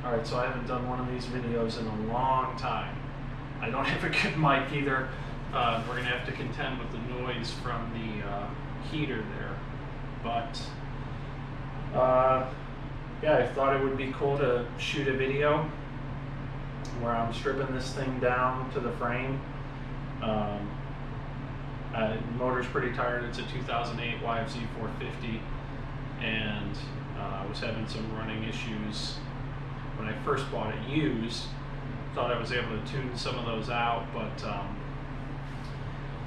Alright, so I haven't done one of these videos in a long time. I don't have a good mic either. We're going to have to contend with the noise from the heater there. But, yeah, I thought it would be cool to shoot a video where I'm stripping this thing down to the frame. The motor's pretty tired. It's a 2008 YFZ450, and I was having some running issues when I first bought it used. Thought I was able to tune some of those out, but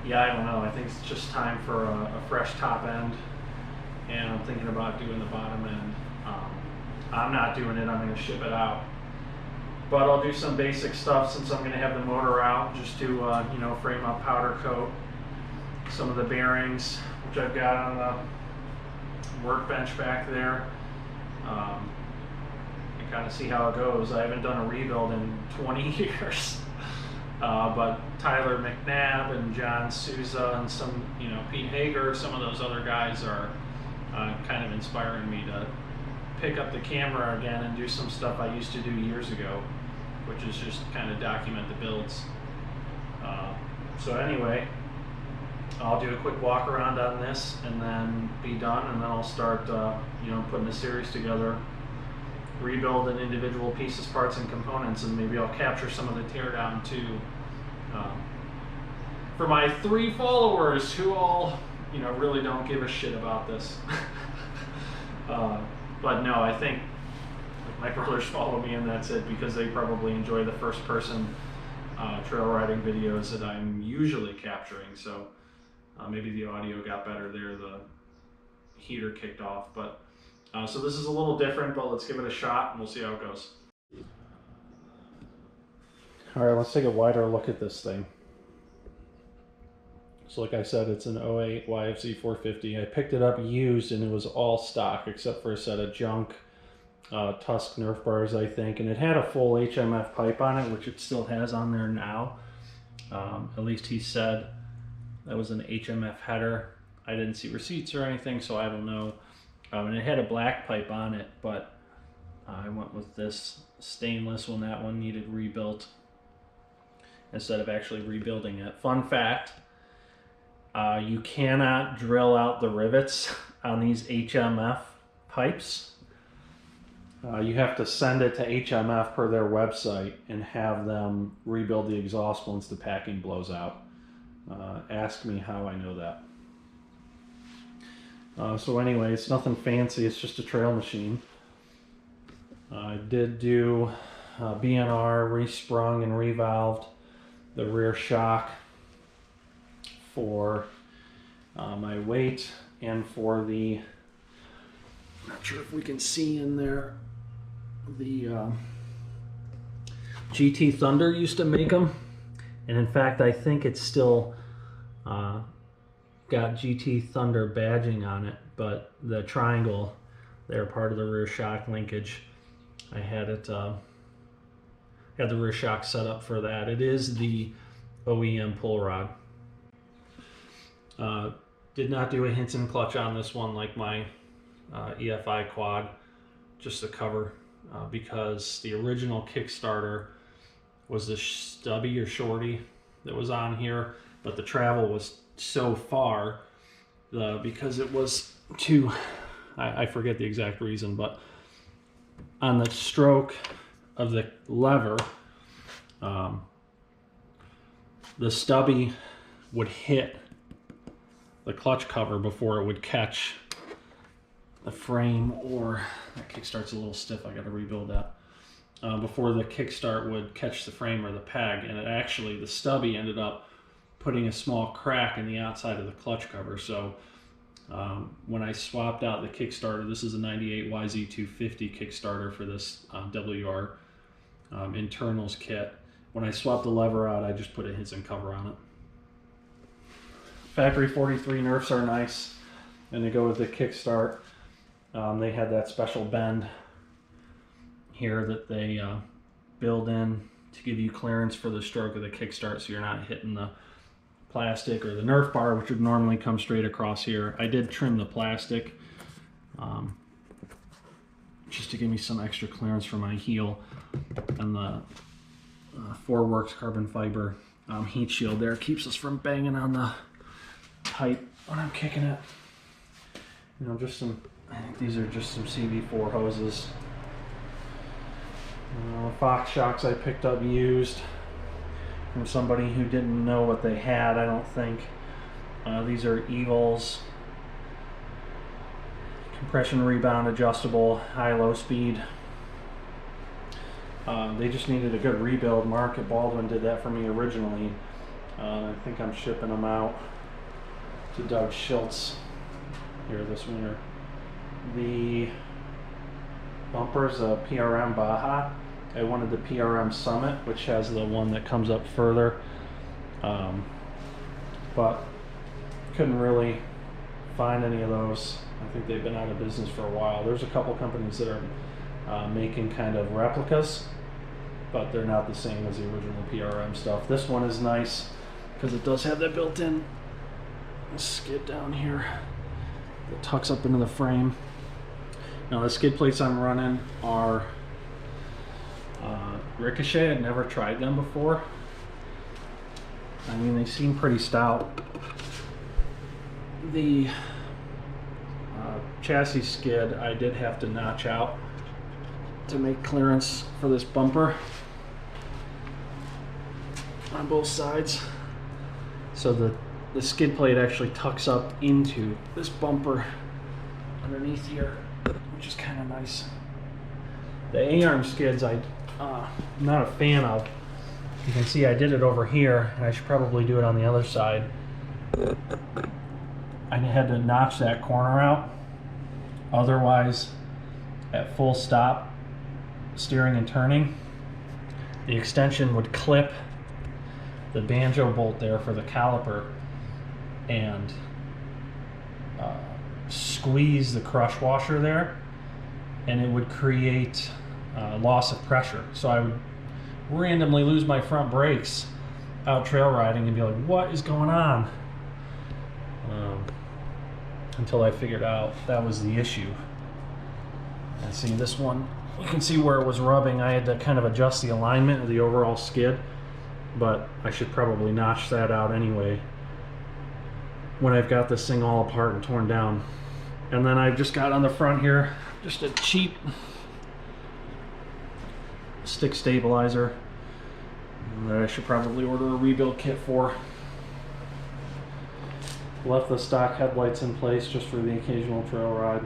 yeah, I don't know. I think it's just time for a fresh top end, and I'm thinking about doing the bottom end. I'm not doing it. I'm going to ship it out, but I'll do some basic stuff since I'm going to have the motor out. Just do you know, frame up, powder coat some of the bearings, which I've got on the workbench back there. Kind of see how it goes. I haven't done a rebuild in 20 years. But Tyler McNabb and John Souza and some, you know, Pete Hager, some of those other guys are kind of inspiring me to pick up the camera again and do some stuff I used to do years ago, which is just kind of document the builds. So anyway, I'll do a quick walk around on this and then be done, and then I'll start you know, putting a series together, rebuild in individual pieces, parts, and components, and maybe I'll capture some of the teardown too. For my 3 followers who all, you know, really don't give a shit about this. But no, I think my brothers follow me and that's it, because they probably enjoy the first person trail riding videos that I'm usually capturing. So maybe the audio got better there, the heater kicked off, but so this is a little different, but let's give it a shot and we'll see how it goes. All right, let's take a wider look at this thing. So like I said, it's an 08 YFZ450. I picked it up used and it was all stock except for a set of junk Tusk Nerf bars, I think, and it had a full HMF pipe on it, which it still has on there now. At least he said that was an HMF header. I didn't see receipts or anything, so I don't know. And it had a black pipe on it, but I went with this stainless when that one needed rebuilt instead of actually rebuilding it. Fun fact, you cannot drill out the rivets on these HMF pipes. You have to send it to HMF per their website and have them rebuild the exhaust once the packing blows out. Ask me how I know that. So anyway, it's nothing fancy, it's just a trail machine. I did do BNR, resprung and revalved the rear shock for my weight and for the, I'm not sure if we can see in there, the GT Thunder used to make them, and in fact I think it's still got GT Thunder badging on it, but the triangle, they're part of the rear shock linkage. I had it had the rear shock set up for that. It is the OEM pull rod. Did not do a Hinson clutch on this one like my EFI quad, just the cover, because the original Kickstarter was the stubby or shorty that was on here, but the travel was so far because it was too, I forget the exact reason, but on the stroke of the lever, the stubby would hit the clutch cover before it would catch the frame, or that kickstart's a little stiff, I got to rebuild that, before the kickstart would catch the frame or the peg, and it actually, the stubby ended up putting a small crack in the outside of the clutch cover. So when I swapped out the Kickstarter, this is a 98 YZ250 Kickstarter for this WR internals kit. When I swapped the lever out, I just put a Hinson cover on it. Factory 43 Nerfs are nice, and they go with the Kickstart. They had that special bend here that they build in to give you clearance for the stroke of the Kickstart, so you're not hitting the plastic or the Nerf bar, which would normally come straight across here. I did trim the plastic just to give me some extra clearance for my heel, and the Forworks carbon fiber heat shield there keeps us from banging on the pipe when I'm kicking it. You know, just some, I think these are just some CV4 hoses. Fox shocks I picked up used from somebody who didn't know what they had, I don't think. These are Eagles compression rebound adjustable high-low speed. They just needed a good rebuild. Mark at Baldwin did that for me originally. I think I'm shipping them out to Doug Schultz here this winter. The bumper's a PRM Baja. I wanted the PRM Summit, which has the one that comes up further, but couldn't really find any of those. I think they've been out of business for a while. There's a couple companies that are making kind of replicas, but they're not the same as the original PRM stuff. This one is nice because it does have that built-in skid down here that tucks up into the frame. Now the skid plates I'm running are Ricochet. I'd never tried them before. I mean, they seem pretty stout. The chassis skid I did have to notch out to make clearance for this bumper on both sides. So the skid plate actually tucks up into this bumper underneath here, which is kind of nice. The A-arm skids I'm not a fan of. You can see I did it over here, and I should probably do it on the other side. I had to notch that corner out. Otherwise, at full stop, steering and turning, the extension would clip the banjo bolt there for the caliper and squeeze the crush washer there, and it would create loss of pressure. So I would randomly lose my front brakes out trail riding and be like, what is going on? Until I figured out that was the issue. And see this one, you can see where it was rubbing. I had to kind of adjust the alignment of the overall skid, but I should probably notch that out anyway when I've got this thing all apart and torn down. And then I've just got on the front here just a cheap stick stabilizer that I should probably order a rebuild kit for. Left the stock headlights in place just for the occasional trail ride.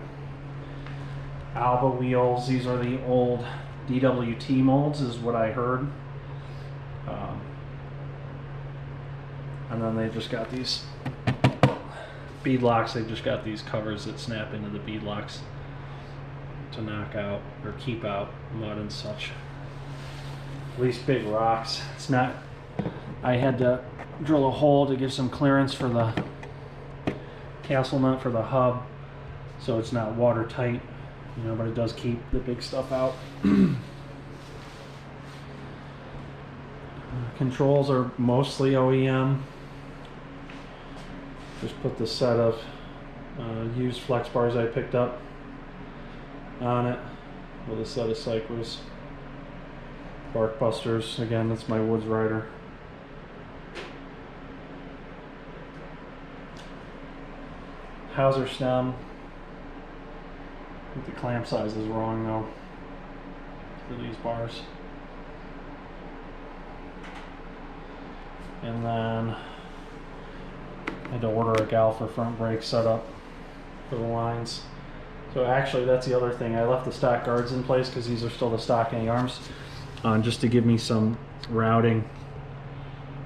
Alba wheels, these are the old DWT molds is what I heard. And then they just got these bead locks. They've just got these covers that snap into the bead locks to knock out or keep out mud and such. At least big rocks. It's not, I had to drill a hole to give some clearance for the castle nut for the hub, so it's not watertight, you know, but it does keep the big stuff out. Controls are mostly OEM. Just put the set of used flex bars I picked up on it with a set of Cycros. Bark Busters, again, that's my Woods Rider. Hauser stem. I think the clamp size is wrong though for these bars. And then I had to order a Galfer front brake setup for the lines. So actually that's the other thing. I left the stock guards in place because these are still the stock A-arms, just to give me some routing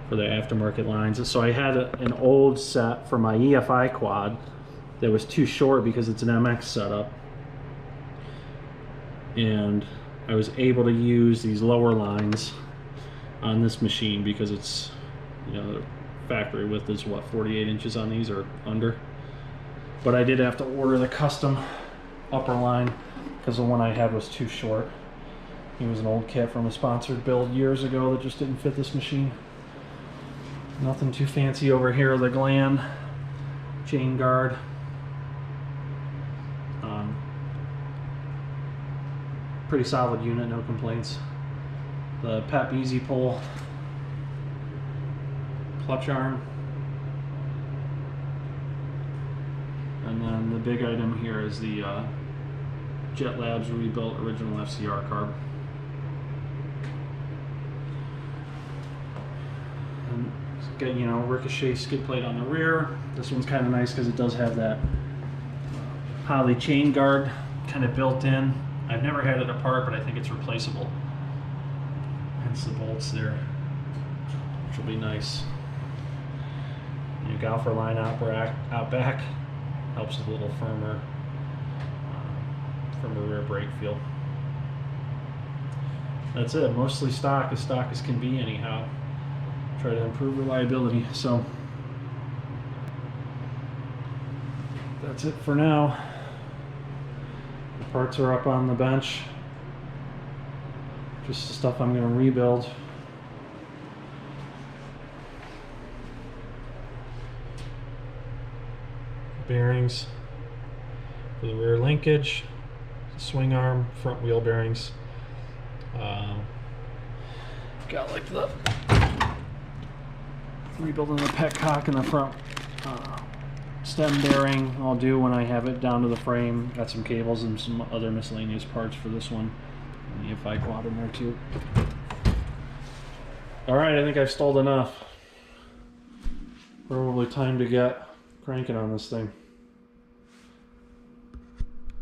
for the aftermarket lines. So I had an old set for my EFI quad that was too short because it's an MX setup, and I was able to use these lower lines on this machine because it's, you know, the factory width is what, 48 inches on these or under. But I did have to order the custom upper line because the one I had was too short. It was an old kit from a sponsored build years ago that just didn't fit this machine. Nothing too fancy over here. The gland chain guard. pretty solid unit, no complaints. The PEP Easy Pull clutch arm. And then the big item here is the Jet Labs rebuilt original FCR carb. And get, you know, ricochet skid plate on the rear. This one's kind of nice because it does have that poly chain guard kind of built in. I've never had it apart, but I think it's replaceable. Hence the bolts there, which will be nice. New Galfer line out back helps with a little firmer rear brake feel. That's it. Mostly stock as can be anyhow. Try to improve reliability. So that's it for now. The parts are up on the bench. Just the stuff I'm going to rebuild. Bearings for the rear linkage, swing arm, front wheel bearings. Got like the rebuilding the petcock in the front stem bearing. I'll do when I have it down to the frame. Got some cables and some other miscellaneous parts for this one. And the EFI quad in there too. Alright, I think I've stalled enough. Probably time to get cranking on this thing.